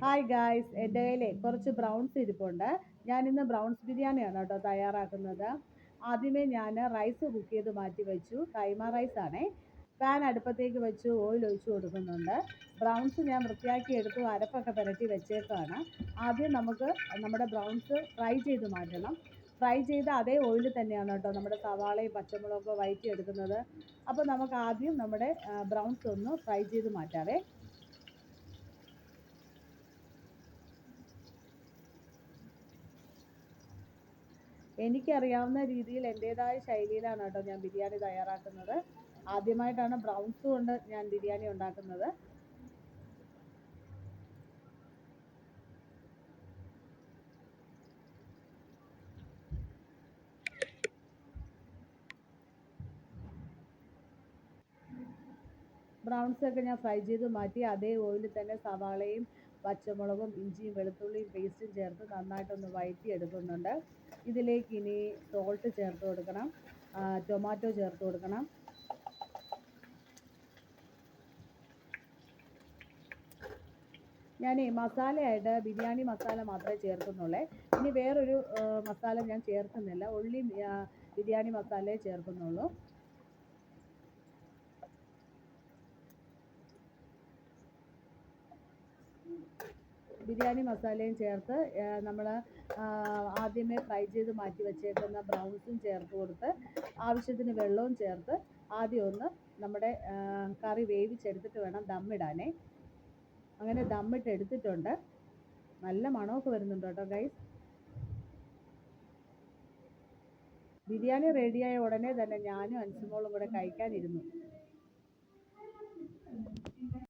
Hi guys, എൻ്റെ കയ്യിലെ കുറച്ച് ബ്രൗൺസ് ഇരിപ്പുണ്ട്. ഞാൻ ഇന്ന് ബ്രൗൺസ് ബിരിയാണിയാണ് കേട്ടോ തയ്യാറാക്കുന്നത്. ആദ്യമേ ഞാൻ റൈസ് കുക്ക് ചെയ്ത് മാറ്റി വെച്ചു. കൈമ റൈസ് ആണേ. പാൻ അടുപ്പത്തേക്ക് വെച്ച് ഓയിൽ ഒഴിച്ചു കൊടുക്കുന്നുണ്ട്. ബ്രൗൺസ് ഞാൻ വൃത്തിയാക്കി എടുത്തു, അരപ്പൊക്കെ പുരട്ടി വെച്ചേക്കാണ്. ആദ്യം നമുക്ക് നമ്മുടെ ബ്രൗൺസ് ഫ്രൈ ചെയ്ത് മാറ്റണം. ഫ്രൈ ചെയ്ത അതേ ഓയിൽ തന്നെയാണ് കേട്ടോ നമ്മുടെ സവാളയും പച്ചമുളകൊക്കെ വഴറ്റി എടുക്കുന്നത്. അപ്പോൾ നമുക്ക് ആദ്യം നമ്മുടെ ബ്രൗൺസ് ഒന്ന് ഫ്രൈ ചെയ്ത് മാറ്റാവേ. എനിക്കറിയാവുന്ന രീതിയിൽ എൻ്റേതായ ശൈലിയിലാണ് കേട്ടോ ഞാൻ ബിരിയാണി തയ്യാറാക്കുന്നത്. ആദ്യമായിട്ടാണ് ബ്രൗൺസ് കൊണ്ട് ഞാൻ ബിരിയാണി ഉണ്ടാക്കുന്നത്. ബ്രൗൺസ് ഒക്കെ ഞാൻ ഫ്രൈ ചെയ്ത് മാറ്റി അതേ ഓയിലിൽ തന്നെ സവാളയും പച്ചമുളകും ഇഞ്ചിയും വെളുത്തുള്ളിയും പേസ്റ്റും ചേർത്ത് നന്നായിട്ടൊന്ന് വഴറ്റി എടുക്കുന്നുണ്ട്. ഇതിലേക്ക് ഇനി സോൾട്ട് ചേർത്ത് കൊടുക്കണം, ടൊമാറ്റോ ചേർത്ത് കൊടുക്കണം. ഞാൻ മസാലയായിട്ട് ബിരിയാണി മസാല മാത്രമേ ചേർക്കുന്നുള്ളേ. ഇനി വേറൊരു മസാല ഞാൻ ചേർക്കുന്നില്ല, ഉള്ളി ബിരിയാണി മസാലയെ ചേർക്കുന്നുള്ളൂ. ബിരിയാണി മസാലയും ചേർത്ത് നമ്മൾ ആദ്യമേ ഫ്രൈ ചെയ്ത് മാറ്റി വെച്ചേക്കുന്ന ബ്രൗൺസും ചേർത്ത് കൊടുത്ത് ആവശ്യത്തിന് വെള്ളവും ചേർത്ത് ആദ്യം ഒന്ന് നമ്മുടെ കറി വേവിച്ചെടുത്തിട്ട് വേണം ദമ്മിടാനേ. അങ്ങനെ ദമ്മിട്ട് എടുത്തിട്ടുണ്ട്. നല്ല മണമൊക്കെ വരുന്നുണ്ട് കേട്ടോ ഗൈസ്. ബിരിയാണി റെഡിയായ ഉടനെ തന്നെ ഞാനും അൻസുമോളും കൂടെ കഴിക്കാനിരുന്നു.